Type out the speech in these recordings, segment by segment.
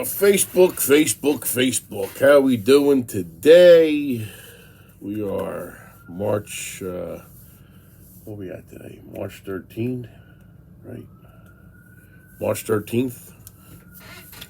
Facebook. How we doing today? We are March, what we at today? March 13th, right? March 13th.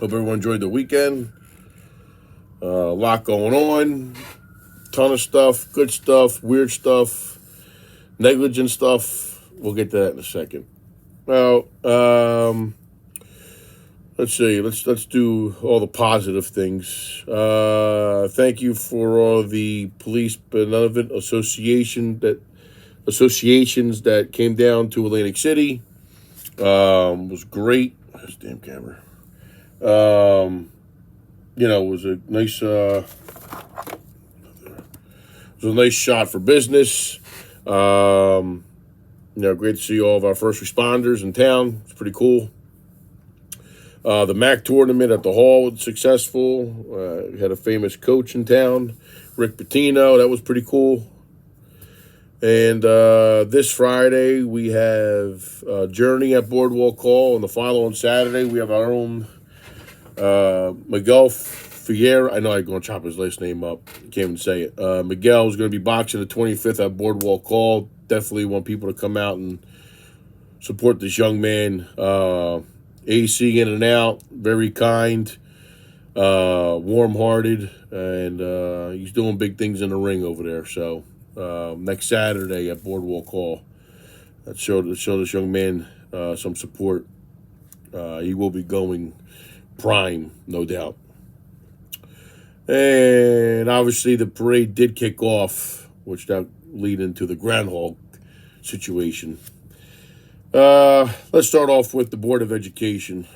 Hope everyone enjoyed the weekend. A lot going on. Ton of stuff, good stuff, weird stuff, negligent stuff. We'll get to that in a second. Well, let's see. Let's do all the positive things. Thank you for all the police benevolent associations that came down to Atlantic City. Was great. This damn camera. It was a nice. It was a nice shot for business. Great to see all of our first responders in town. It's pretty cool. The MAC tournament at the hall was successful. We had a famous coach in town, Rick Pitino. That was pretty cool. And this Friday, we have Journey at Boardwalk Hall. And the following Saturday, we have our own Miguel Figueroa. I know I'm going to chop his last name up. I can't even say it. Miguel is going to be boxing the 25th at Boardwalk Hall. Definitely want people to come out and support this young man. AC in and out, very kind, warm-hearted, and he's doing big things in the ring over there. So next Saturday at Boardwalk Hall, let's show this young man some support. He will be going prime, no doubt. And obviously the parade did kick off, which that lead into the Groundhog situation. Let's start off with the Board of Education.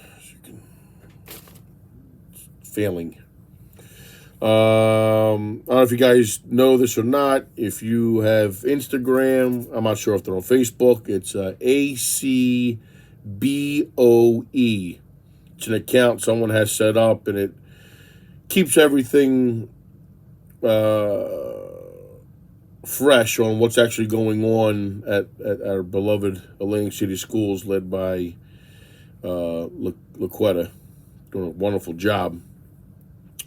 Failing. I don't know if you guys know this or not. If you have Instagram, I'm not sure if they're on Facebook. It's ACBOE. It's an account someone has set up, and it keeps everything fresh on what's actually going on at our beloved Atlantic City schools led by LaQuetta, doing a wonderful job.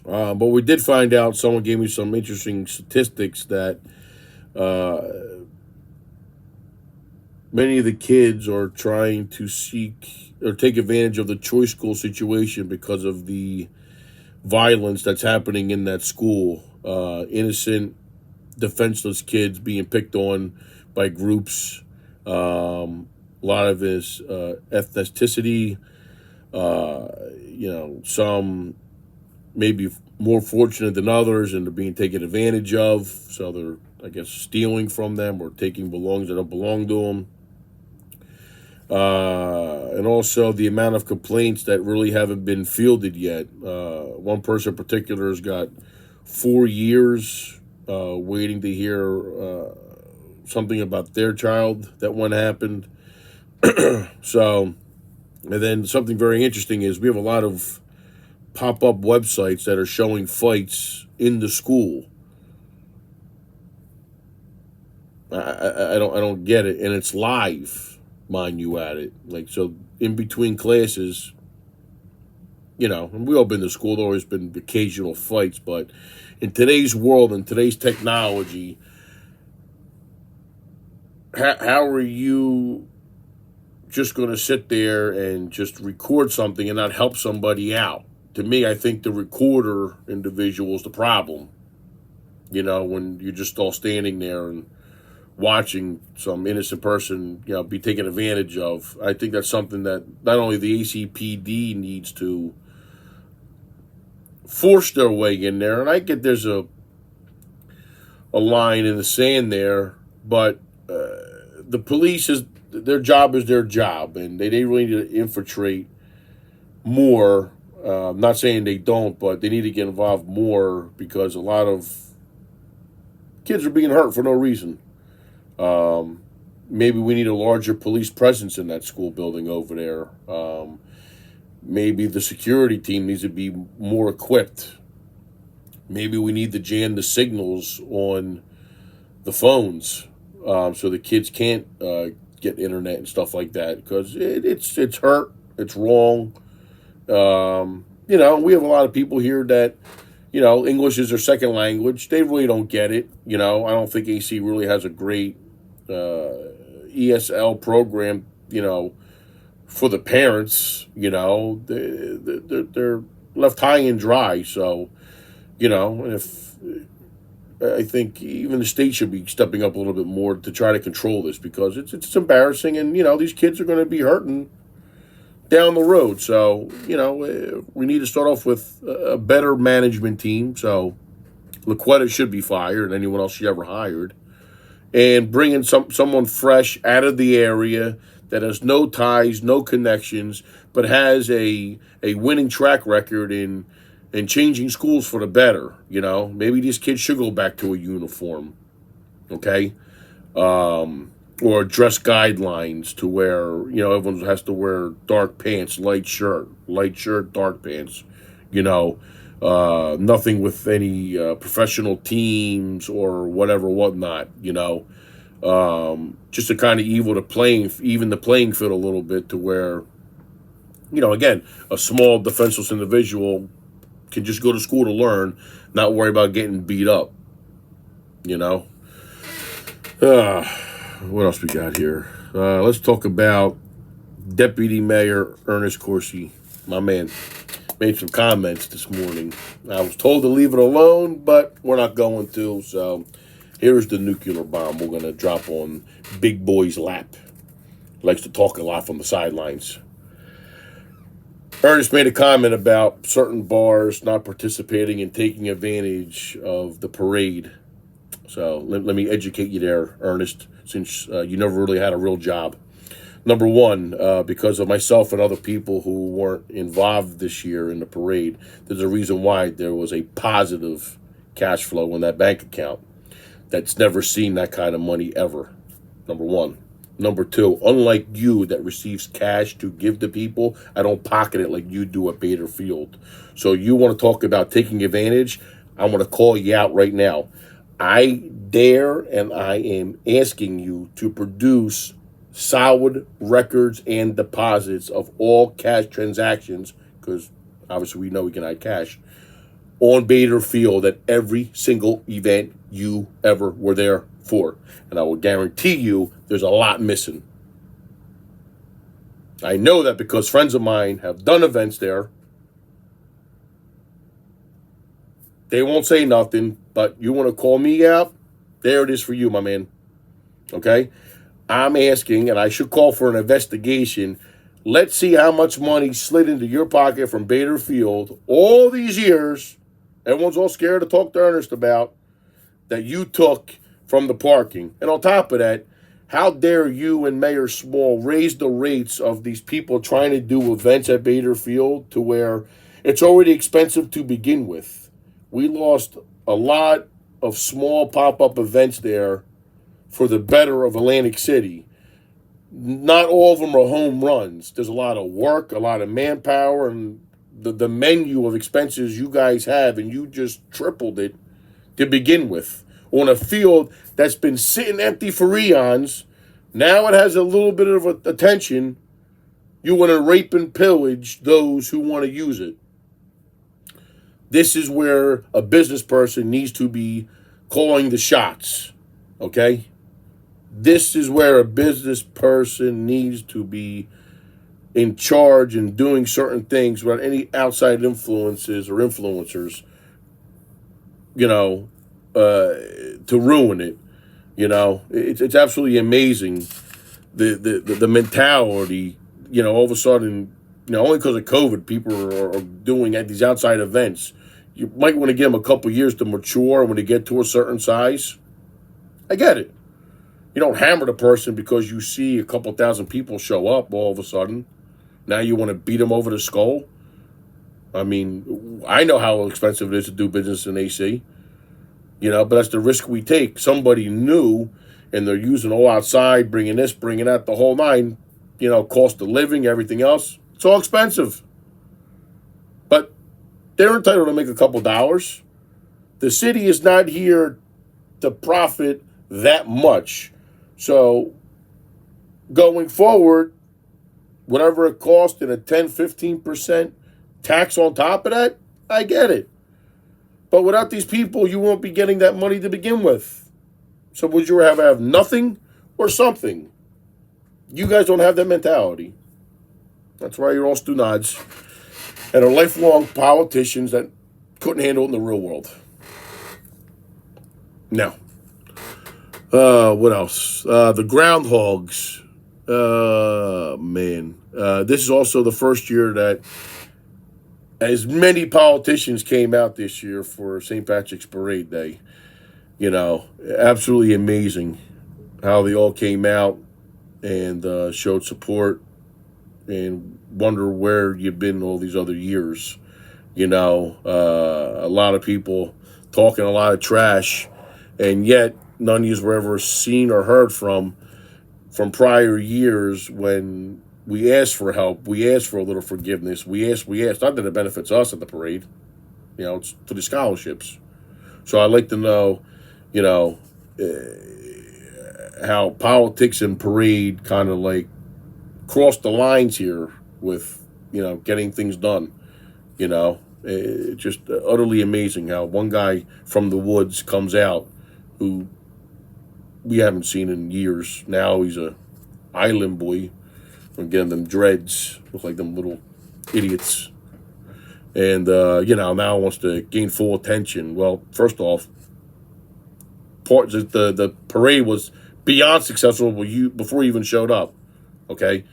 But we did find out, someone gave me some interesting statistics that many of the kids are trying to seek or take advantage of the choice school situation because of the violence that's happening in that school. Innocent, defenseless kids being picked on by groups. A lot of his ethnicity. Some maybe more fortunate than others, and they're being taken advantage of. So they're, I guess, stealing from them or taking belongings that don't belong to them. And also the amount of complaints that really haven't been fielded yet. One person in particular has got 4 years waiting to hear something about their child that one happened. So, and then something very interesting is we have a lot of pop-up websites that are showing fights in the school. I don't get it, and it's live, mind you, at it. Like, so in between classes, and we all been to school. There always been occasional fights, but in today's world and today's technology, how are you just going to sit there and just record something and not help somebody out? To me, I think the recorder individual is the problem. When you're just all standing there and watching some innocent person, be taken advantage of. I think that's something that not only the ACPD needs to force their way in there, and I get there's a line in the sand there, but the police their job is their job, and they really need to infiltrate more. I'm not saying they don't, but they need to get involved more because a lot of kids are being hurt for no reason. Maybe we need a larger police presence in that school building over there. Maybe the security team needs to be more equipped. Maybe we need to jam the signals on the phones so the kids can't get internet and stuff like that, because it's hurt, it's wrong. We have a lot of people here that, English is their second language. They really don't get it. I don't think AC really has a great ESL program, for the parents. They're left high and dry. So, if I think even the state should be stepping up a little bit more to try to control this, because it's embarrassing, and these kids are going to be hurting down the road. So we need to start off with a better management team. So Laquetta should be fired, and anyone else she ever hired, and bring in someone fresh out of the area that has no ties, no connections, but has a winning track record in changing schools for the better. Maybe these kids should go back to a uniform, okay, or dress guidelines to where everyone has to wear dark pants, light shirt, dark pants. Nothing with any professional teams or whatnot. Just to kind of even the playing field a little bit, to where, again, a small defenseless individual can just go to school to learn, not worry about getting beat up. What else we got here? Let's talk about Deputy Mayor Ernest Corsi. My man made some comments this morning. I was told to leave it alone, but we're not going to. So here's the nuclear bomb we're going to drop on Big Boy's lap. He likes to talk a lot from the sidelines. Ernest made a comment about certain bars not participating and taking advantage of the parade. So let me educate you there, Ernest, since you never really had a real job. Number one, because of myself and other people who weren't involved this year in the parade, there's a reason why there was a positive cash flow in that bank account that's never seen that kind of money ever. Number one. Number two, unlike you that receives cash to give to people, I don't pocket it like you do at Bader Field. So you want to talk about taking advantage? I'm going to call you out right now. I dare and I am asking you to produce solid records and deposits of all cash transactions, because obviously we know we can hide cash, on Bader Field at every single event you ever were there for. And I will guarantee you there's a lot missing. I know that because friends of mine have done events there. They won't say nothing, but you want to call me out? There it is for you, my man. Okay? I'm asking, and I should call for an investigation. Let's see how much money slid into your pocket from Bader Field all these years. Everyone's all scared to talk to Ernest about that you took from the parking. And on top of that, how dare you and Mayor Small raise the rates of these people trying to do events at Bader Field to where it's already expensive to begin with. We lost a lot of small pop-up events there for the better of Atlantic City. Not all of them are home runs. There's a lot of work, a lot of manpower, and the menu of expenses you guys have, and you just tripled it to begin with. On a field that's been sitting empty for eons, now it has a little bit of attention. You want to rape and pillage those who want to use it. This is where a business person needs to be calling the shots, okay? This is where a business person needs to be in charge and doing certain things without any outside influences or influencers, to ruin it. It's absolutely amazing the mentality. All of a sudden, only because of COVID, people are doing at these outside events. You might want to give them a couple years to mature when they get to a certain size. I get it. You don't hammer the person because you see a couple thousand people show up all of a sudden. Now you want to beat them over the skull. I mean, I know how expensive it is to do business in AC. But that's the risk we take. Somebody new, and they're using all outside, bringing this, bringing that, the whole nine, cost of living, everything else. It's all expensive. But they're entitled to make a couple dollars. The city is not here to profit that much. So going forward, whatever it costs in a 10, 15% tax on top of that, I get it. But without these people, you won't be getting that money to begin with. So would you rather have nothing or something? You guys don't have that mentality. That's why you're all stu-nods and are lifelong politicians that couldn't handle it in the real world. Now, what else? The groundhogs. Man. This is also the first year that as many politicians came out this year for St. Patrick's Parade Day. You know, absolutely amazing how they all came out and showed support, and wonder where you've been all these other years. You know, a lot of people talking a lot of trash, and yet none of you were ever seen or heard from prior years when we asked for help, we asked for a little forgiveness, we asked. Not that it benefits us at the parade, you know, it's for the scholarships. So I'd like to know, you know, how politics and parade kind of like cross the lines here with, you know, getting things done. You know, it's just utterly amazing how one guy from the woods comes out who we haven't seen in years. Now he's a island boy. Again, them dreads look like them little idiots. And, you know, now wants to gain full attention. Well, first off, the parade was beyond successful before you even showed up. Okay?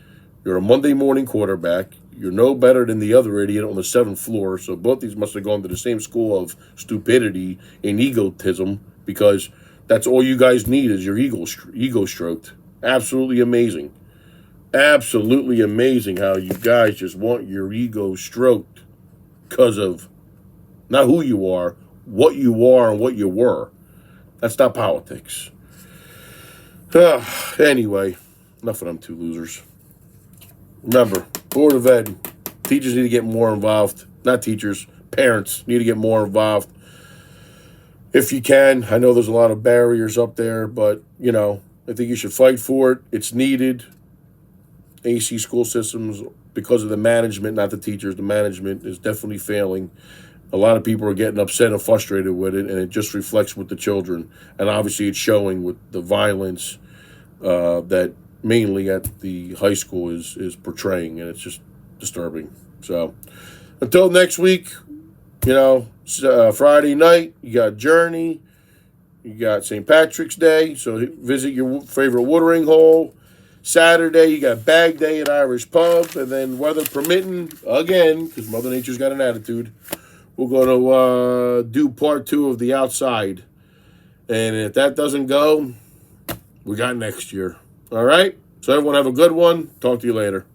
You're a Monday morning quarterback. You're no better than the other idiot on the 7th floor. So both these must have gone to the same school of stupidity and egotism, because that's all you guys need is your ego stroked. Absolutely amazing. Absolutely amazing how you guys just want your ego stroked because of not who you are and what you were. That's not politics. Anyway, enough of them two losers. Remember, Board of Ed, teachers need to get more involved. Not teachers, parents need to get more involved. If you can, I know there's a lot of barriers up there, but, you know, I think you should fight for it. It's needed. AC school systems, because of the management, not the teachers, the management is definitely failing. A lot of people are getting upset and frustrated with it, and it just reflects with the children. And obviously it's showing with the violence that mainly at the high school is portraying, and it's just disturbing. So until next week, you know, Friday night, you got Journey, you got St. Patrick's Day, so visit your favorite watering hole. Saturday, you got Bag Day at Irish Pub, and then weather permitting, again, because Mother Nature's got an attitude, we're going to do part 2 of The Outside. And if that doesn't go, we got next year. All right? So everyone have a good one. Talk to you later.